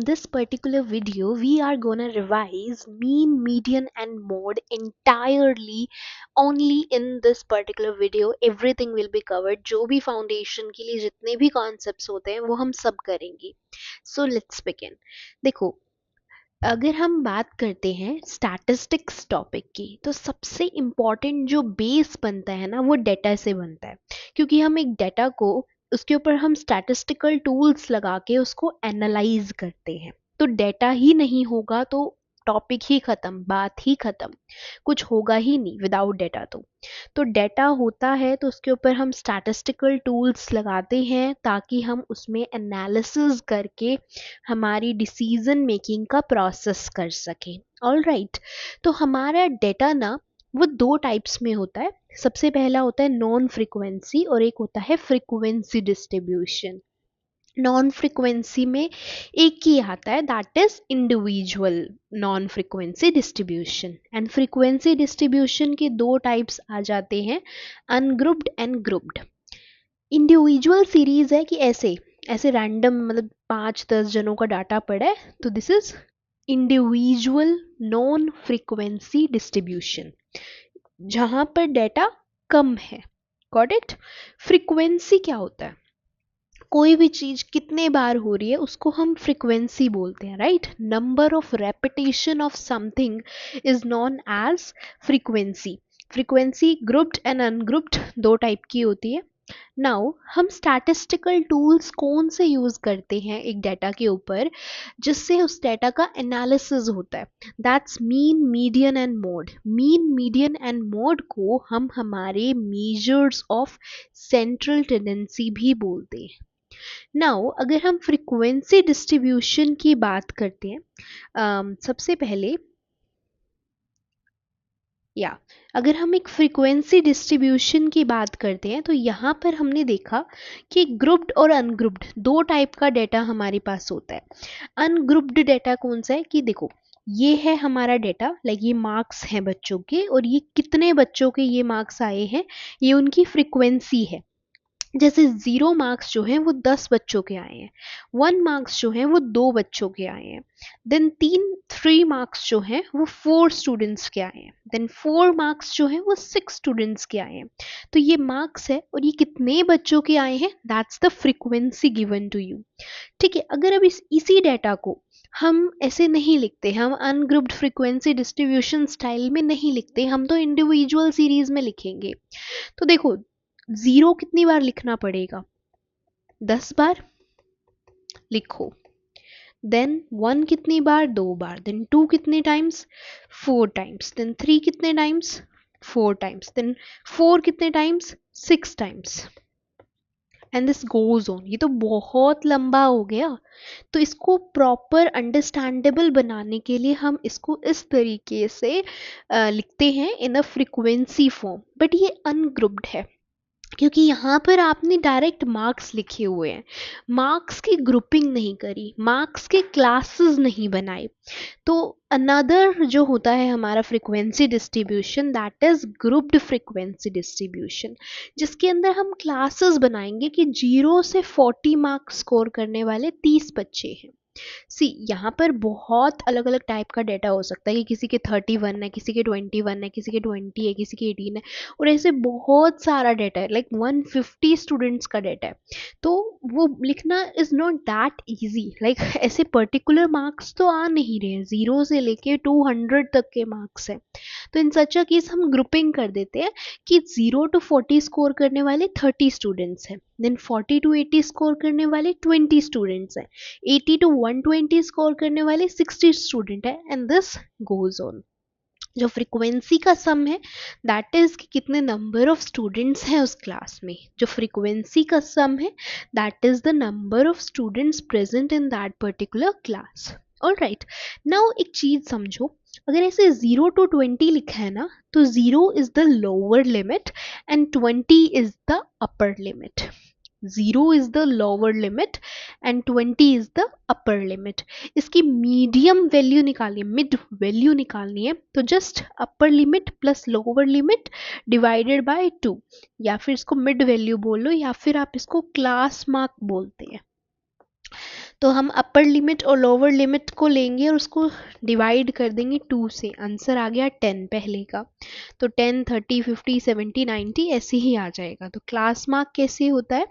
this particular video we are gonna revise mean, median and mode entirely. Only in this particular video everything will be covered. जो भी foundation के लिए जितने भी concepts होते हैं वो हम सब करेंगे. So let's begin. देखो, अगर हम बात करते हैं स्टैटिस्टिक्स टॉपिक की तो सबसे इम्पॉर्टेंट जो बेस बनता है ना वो डेटा से बनता है, क्योंकि हम एक डेटा को उसके ऊपर हम स्टैटिस्टिकल टूल्स लगा के उसको एनालाइज करते हैं. तो डेटा ही नहीं होगा तो टॉपिक ही खत्म, बात ही खत्म, कुछ होगा ही नहीं विदाउट डेटा. तो डेटा होता है तो उसके ऊपर हम स्टैटिस्टिकल टूल्स लगाते हैं ताकि हम उसमें एनालिसिस करके हमारी डिसीजन मेकिंग का प्रोसेस कर सकें. ऑल राइट, तो हमारा डेटा ना वो दो टाइप्स में होता है. सबसे पहला होता है नॉन फ्रीक्वेंसी और एक होता है फ्रीक्वेंसी डिस्ट्रीब्यूशन. नॉन फ्रीक्वेंसी में एक ही आता है, that is individual non frequency distribution. And frequency distribution के दो टाइप्स आ जाते हैं, ungrouped and grouped. Individual series है कि ऐसे ऐसे रैंडम मतलब 5-10 जनों का डाटा पड़ा है, तो this is individual non frequency distribution, जहां पर डेटा कम है. Got it. फ्रीक्वेंसी क्या होता है? कोई भी चीज कितने बार हो रही है उसको हम फ्रीक्वेंसी बोलते हैं, right. Number of repetition of something is known as frequency. Frequency grouped and ungrouped दो टाइप की होती है. नाउ हम स्टैटिस्टिकल टूल्स कौन से यूज करते हैं एक डाटा के ऊपर जिससे उस डाटा का एनालिसिस होता है? That's mean, median and mode. Mean, median and mode को हम हमारे मेजर्स ऑफ सेंट्रल टेंडेंसी भी बोलते हैं. नाउ अगर हम फ्रीक्वेंसी डिस्ट्रीब्यूशन की बात करते हैं, सबसे पहले या अगर हम एक फ्रीक्वेंसी डिस्ट्रीब्यूशन की बात करते हैं तो यहाँ पर हमने देखा कि ग्रुप्ड और अनग्रुप्ड दो टाइप का डेटा हमारे पास होता है. अनग्रुप्ड डेटा कौन सा है कि देखो, ये है हमारा डेटा, लाइक ये मार्क्स हैं बच्चों के और ये कितने बच्चों के ये मार्क्स आए हैं, ये उनकी फ्रीक्वेंसी है. जैसे 0 मार्क्स जो हैं वो 10 बच्चों के आए हैं, 1 मार्क्स जो हैं वो 2 बच्चों के आए हैं, देन 3 मार्क्स जो हैं वो 4 स्टूडेंट्स के आए हैं, देन 4 मार्क्स जो हैं वो 6 स्टूडेंट्स के आए हैं. तो ये मार्क्स है और ये कितने बच्चों के आए हैं, that's the frequency given to you. ठीक है. अगर अब इसी डेटा को हम ऐसे नहीं लिखते, हम अनग्रुप्ड फ्रीक्वेंसी डिस्ट्रीब्यूशन स्टाइल में नहीं लिखते, हम तो इंडिविजुअल सीरीज में लिखेंगे. तो देखो, 0 कितनी बार लिखना पड़ेगा? 10 बार लिखो. देन 1 कितनी बार? 2 बार. देन 2 कितने टाइम्स? 4 टाइम्स. देन 3 कितने टाइम्स? 4 टाइम्स. देन 4 कितने times? 6 times. And this goes on. ये तो बहुत लंबा हो गया. तो इसको प्रॉपर अंडरस्टैंडेबल बनाने के लिए हम इसको इस तरीके से लिखते हैं इन अ फ्रीक्वेंसी फॉर्म. बट ये अनग्रुप्ड है क्योंकि यहाँ पर आपने डायरेक्ट मार्क्स लिखे हुए हैं, मार्क्स की ग्रुपिंग नहीं करी, मार्क्स के क्लासेस नहीं बनाए. तो अनदर जो होता है हमारा frequency distribution, that is grouped frequency distribution, जिसके अंदर हम क्लासेस बनाएंगे कि 0 से 40 मार्क्स स्कोर करने वाले 30 बच्चे हैं. सी, यहाँ पर बहुत अलग अलग टाइप का डेटा हो सकता है कि किसी के 31 है, किसी के 21 है, किसी के 20 है, किसी के 18 है, और ऐसे बहुत सारा डेटा है, लाइक 150 स्टूडेंट्स का डेटा है. तो वो लिखना is not that easy. Like ऐसे पर्टिकुलर मार्क्स तो आ नहीं रहे हैं, 0 से लेके 200 तक के मार्क्स हैं. तो इन सच अ केस हम ग्रुपिंग कर देते हैं कि 0 to 40 स्कोर करने वाले 30 स्टूडेंट्स हैं, देन 40 to 80 स्कोर करने वाले 20 स्टूडेंट्स हैं, 80 to 120 स्कोर करने वाले 60 स्टूडेंट है, एंड दिस गोज ऑन. जो फ्रीक्वेंसी का सम है दैट इज कि कितने नंबर ऑफ स्टूडेंट्स हैं उस क्लास में. जो फ्रीक्वेंसी का सम है that is the number of students present in that particular class. All right. Now एक चीज समझो, अगर ऐसे 0 to 20 लिखा है ना, तो 0 is the lower limit and 20 is the upper limit. 0 is the lower limit and 20 is the upper limit. इसकी मीडियम वैल्यू निकालनी है, मिड वैल्यू निकालनी है, तो just upper limit plus lower limit divided by 2, या फिर इसको मिड वैल्यू बोल लो या फिर आप इसको क्लास मार्क बोलते हैं. तो हम अपर लिमिट और लोअर लिमिट को लेंगे और उसको डिवाइड कर देंगे 2 से। आंसर आ गया 10 पहले का। तो 10, 30, 50, 70, 90 ऐसे ही आ जाएगा। तो क्लास मार्क कैसे होता है?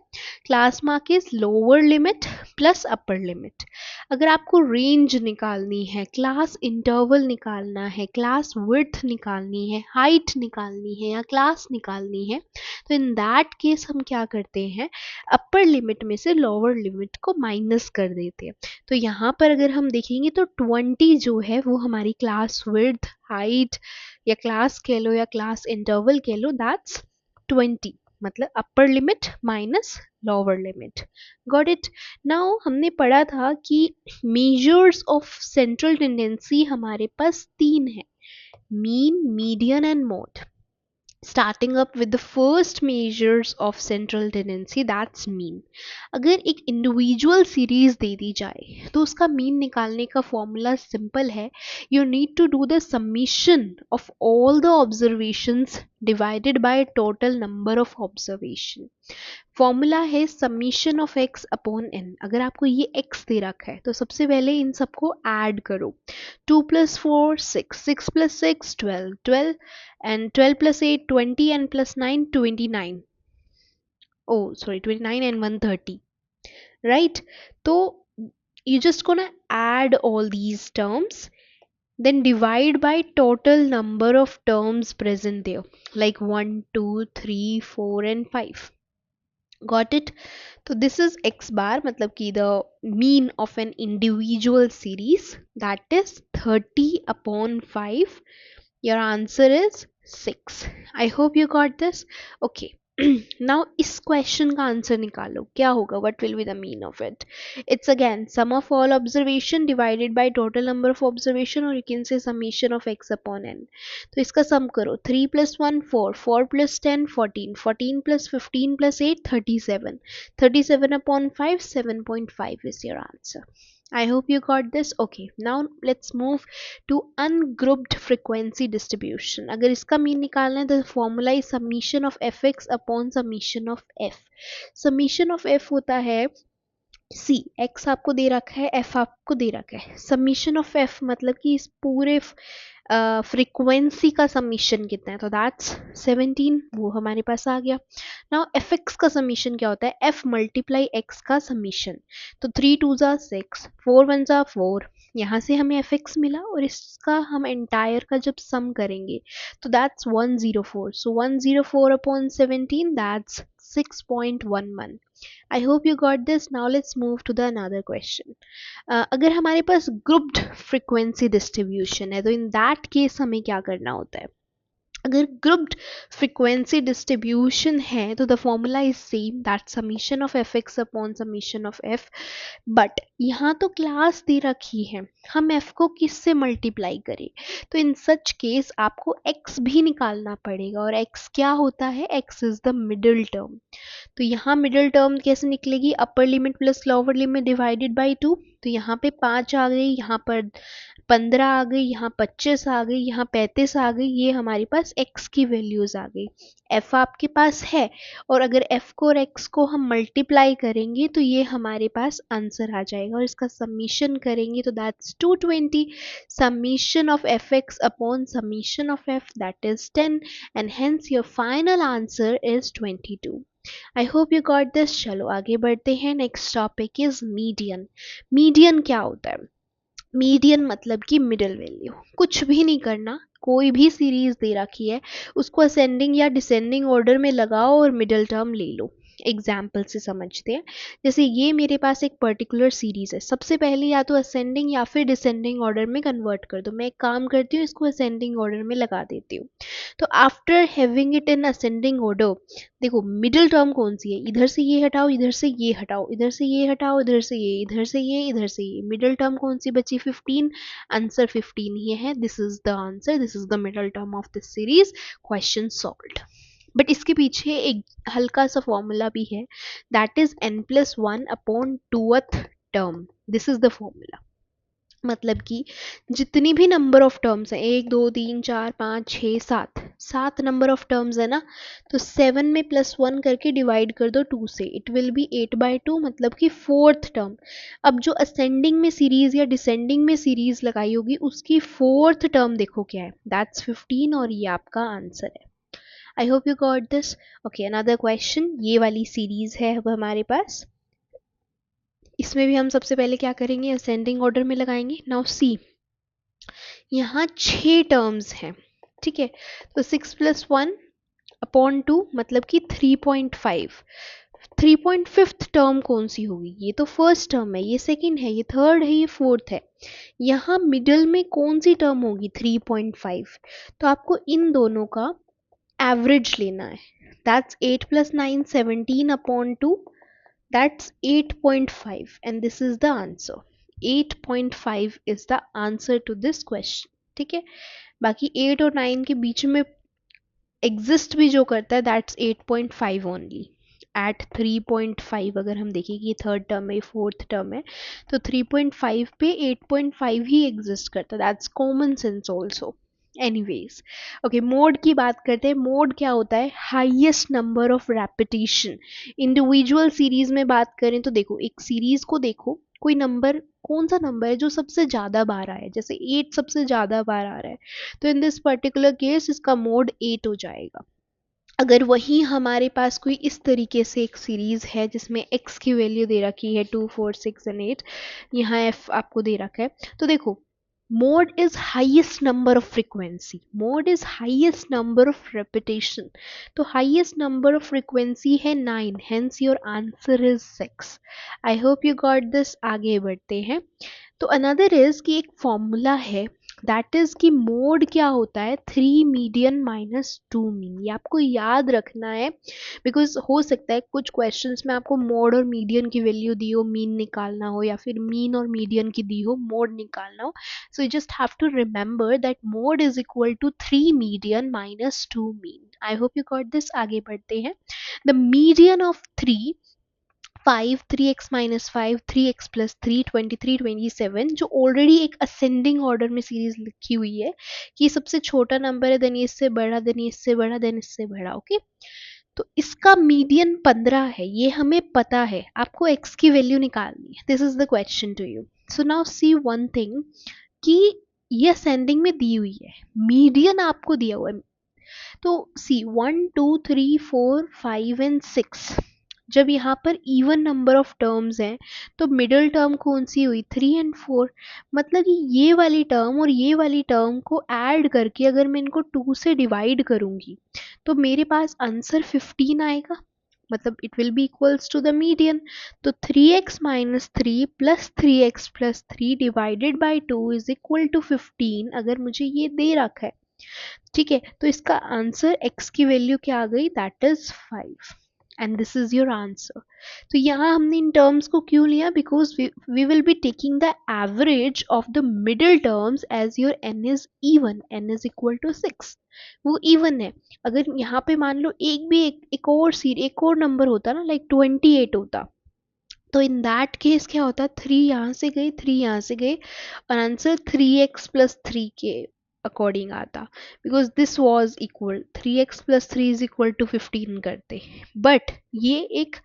Class mark is lower limit plus upper limit. अगर आपको रेंज निकालनी है, क्लास इंटरवल निकालना है, क्लास विड्थ निकालनी है, हाइट निकालनी है या क्लास निकालनी है, तो इन दैट केस हम क्या करते हैं, अपर लिमिट में से लोअर लिमिट को माइनस कर देते हैं। तो यहाँ पर अगर हम देखेंगे तो 20 जो है वो हमारी क्लास विड्थ, हाइट या क्लास कह लो या क्लास इंटरवल कह लो, दैट्स 20, मतलब upper limit minus lower limit. Got it? Now हमने पढ़ा था कि मेजर्स ऑफ सेंट्रल टेंडेंसी हमारे पास 3 है, mean, median and mode. Starting up with the first measures of central tendency, that's mean. अगर एक इंडिविजुअल सीरीज दे दी जाए तो उसका मीन निकालने का फॉर्मूला सिंपल है, you need to do the summation of all the observations divided by total number of observation. Formula है summation of x upon n. अगर आपको ये एक्स दे रखा है तो सबसे पहले इन सबको ऐड करो। 2 + 4 6, 6 + 6 12, 12 and 12 + 8 20 and plus 9 29. Oh sorry, 29 and 130, right? So you just gonna add all these terms, then divide by total number of terms present there, like 1 2 3 4 and 5. Got it? So this is x bar, matlab ki the mean of an individual series, that is 30 upon 5. Your answer is 6. I hope you got this. Okay. Now इस question का answer निकालो, क्या होगा, what will be the mean of it? It's again sum of all observation divided by total number of observation, or you can say summation of x upon n. तो इसका सम करो, 3 + 1 4, 4 + 10 14, 14 + 15 + 8 37, 37 upon 5 7.5 is your answer. I hope you got this. Okay, now let's move to ungrouped frequency distribution. अगर इसका mean निकालना है तो formula is summation of F x upon summation of F. Summation of F होता है सी, x आपको दे रखा है, एफ आपको दे रखा है, समीशन ऑफ एफ मतलब कि इस पूरे फ्रीक्वेंसी का समीशन कितना है, तो दैट्स 17, वो हमारे पास आ गया। नाउ एफ एक्स का समीशन क्या होता है, एफ मल्टीप्लाई एक्स का समीशन। तो 3 2 6, 4 1 4, यहाँ से हमें एफ एक्स मिला और इसका हम एंटायर का जब सम करेंगे तो that's 104। So 104 upon 17, that's 6.11. I hope you got this. Now let's move to the another question. अगर हमारे पास ग्रुप्ड फ्रीक्वेंसी डिस्ट्रीब्यूशन है तो इन दैट केस हमें क्या करना होता है? अगर ग्रुप्ड फ्रीक्वेंसी डिस्ट्रीब्यूशन है तो the formula is same, that summation of F x upon summation of F. But यहाँ तो क्लास दे रखी है, हम एफ को किससे मल्टीप्लाई करें? तो इन सच केस आपको एक्स भी निकालना पड़ेगा, और एक्स क्या होता है, x is the middle term. तो यहाँ मिडिल टर्म कैसे निकलेगी, upper limit plus lower limit divided by 2। तो यहाँ पे 5 आ गई, यहाँ पर 15 आ गई, यहाँ 25 आ गई, यहाँ 35 आ गई, ये हमारे पास x की वैल्यूज आ गई। f आपके पास है, और अगर f को और x को हम मल्टीप्लाई करेंगे तो ये हमारे पास आंसर आ जाएगा, और इसका समीशन करेंगे तो that's 220। Summation of F x upon summation of f, that is 10, and hence your final answer is 22। I hope you got this. चलो आगे बढ़ते हैं। Next topic is median. Median क्या होता है? मीडियन मतलब कि मिडिल वैल्यू। कुछ भी नहीं करना, कोई भी सीरीज दे रखी है उसको असेंडिंग या डिसेंडिंग ऑर्डर में लगाओ और मिडिल टर्म ले लो। एग्जाम्पल से समझते हैं। जैसे ये मेरे पास एक पर्टिकुलर सीरीज है, सबसे पहले या तो असेंडिंग या फिर डिसेंडिंग ऑर्डर में कन्वर्ट कर दो। मैं एक काम करती हूँ, इसको असेंडिंग ऑर्डर में लगा देती हूँ। तो after having it in ascending order, देखो मिडिल टर्म कौन सी है, इधर से ये हटाओ, इधर से ये हटाओ, इधर से ये हटाओ, इधर से ये, इधर से ये, इधर से ये, मिडिल टर्म कौन सी बची, 15। आंसर 15 ही है। This is the answer, this is the middle term of this series. Question solved. But इसके पीछे एक हल्का सा फॉर्मूला भी है, that is n+1 upon 2th term. This is the formula. मतलब कि जितनी भी नंबर ऑफ टर्म्स हैं, 1 2 3 4 5 6 7, 7 नंबर ऑफ टर्म्स है ना, तो 7 में +1 करके डिवाइड कर दो 2 से, इट विल बी 8/2, मतलब कि फोर्थ टर्म। अब जो असेंडिंग में सीरीज या डिसेंडिंग में सीरीज लगाई होगी उसकी फोर्थ टर्म देखो क्या है, दैट्स 15 और ये आपका आंसर है। आई hope you got this. Okay, another question, ये वाली सीरीज है अब हमारे पास, इसमें भी हम सबसे पहले क्या करेंगे, असेंडिंग ऑर्डर में लगाएंगे। नाउ सी, यहाँ 6 टर्म्स हैं, ठीक है, तो 6+1/2 मतलब कि 3.5। 3.5th टर्म कौन सी होगी, ये तो फर्स्ट टर्म है, ये सेकंड है, ये थर्ड है, ये फोर्थ है। यहाँ मिडल में कौन सी टर्म होगी, 3.5। तो आपको इन दोनों का एवरेज लेना है, that's 8+9 17/2, that's 8.5 and this is the answer. 8.5 is the answer to this question. ठीक है, बाकी 8 और 9 के बीच में एग्जिस्ट भी जो करता है दैट्स 8.5 ओनली। एट 3.5 अगर हम देखें कि ये थर्ड टर्म है, फोर्थ टर्म है, तो 3.5 पे 8.5 ही एग्जिस्ट करता है, that's common sense also. Anyways, okay, mode की बात करते हैं। मोड क्या होता है, highest number of repetition. Individual series में बात करें तो देखो, एक सीरीज को देखो, कोई नंबर, कौन सा नंबर है जो सबसे ज़्यादा बार आया है, जैसे 8 सबसे ज़्यादा बार आ रहा है, तो इन दिस पर्टिकुलर केस इसका मोड 8 हो जाएगा। अगर वही हमारे पास कोई इस तरीके से एक सीरीज है जिसमें x की वैल्यू दे रखी है 2 4 6 एंड 8, यहाँ f आपको दे रखा है, तो देखो, mode is highest number of frequency, mode is highest number of repetition, तो हाईएस्ट नंबर ऑफ फ्रीक्वेंसी है 9, hence your answer is 6। I hope you got this. आगे बढ़ते हैं। तो अनदर इज कि एक फॉर्मूला है, दैट इज कि मोड क्या होता है, 3 मीडियन माइनस 2 मीन। ये आपको याद रखना है, बिकॉज हो सकता है कुछ क्वेश्चंस में आपको मोड और मीडियन की वैल्यू दी हो, मीन निकालना हो, या फिर मीन और मीडियन की दी हो, मोड निकालना हो। So you just have to remember that mode is equal to 3 median minus 2 mean. I hope you got this. आगे बढ़ते हैं। The median of 3, 5, 3x-5, 3x+3, 23, 27, जो ऑलरेडी एक असेंडिंग ऑर्डर में सीरीज लिखी हुई है कि सबसे छोटा नंबर है, देन इससे बड़ा, देन इससे बड़ा, देन इससे बड़ा। ओके, तो इसका मीडियन 15 है, ये हमें पता है, आपको x की वैल्यू निकालनी है। This is the question to you. So now see one thing, कि ये असेंडिंग में दी हुई है, मीडियन आपको दिया हुआ है, तो सी 1 2 3 4 5 एंड 6, जब यहाँ पर इवन नंबर ऑफ टर्म्स हैं तो मिडिल टर्म कौन सी हुई, 3 एंड 4, मतलब कि ये वाली टर्म और ये वाली टर्म को ऐड करके अगर मैं इनको 2 से डिवाइड करूँगी तो मेरे पास आंसर 15 आएगा, मतलब it will be equals to the median. तो 3x-3 plus 3x plus 3 divided by 2 is equal to 15, अगर मुझे ये दे रखा है, ठीक है, तो इसका आंसर x की वैल्यू क्या आ गई, that is 5 and this is your answer. तो यहाँ हमने इन टर्म्स को क्यों लिया, because we will be taking the average of the middle terms as your n is even, n is equal to 6, वो इवन है। अगर यहाँ पे मान लो एक और नंबर होता ना, लाइक 28 होता, तो इन दैट केस क्या होता, 3 यहाँ से गए, 3 यहाँ से गए, और आंसर 3x+3 के अकॉर्डिंग आता, because this was equal 3x+3 is equal to 15 करते। बट ये एक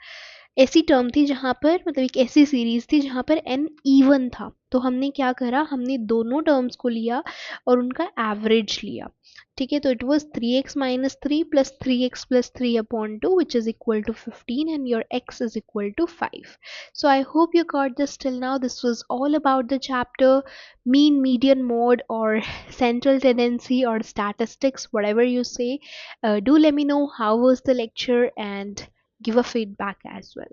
ऐसी टर्म थी जहाँ पर, मतलब एक ऐसी सीरीज थी जहाँ पर n इवन था, तो हमने क्या करा, हमने दोनों टर्म्स को लिया और उनका एवरेज लिया, ठीक है। तो it was 3x-3 plus 3x+3/2 which is equal to 15 and your x is equal to 5. So I hope you got this till now. This was all about the chapter mean, median, mode, or central tendency, or statistics, whatever you say. Do let me know how was the lecture and give a feedback as well.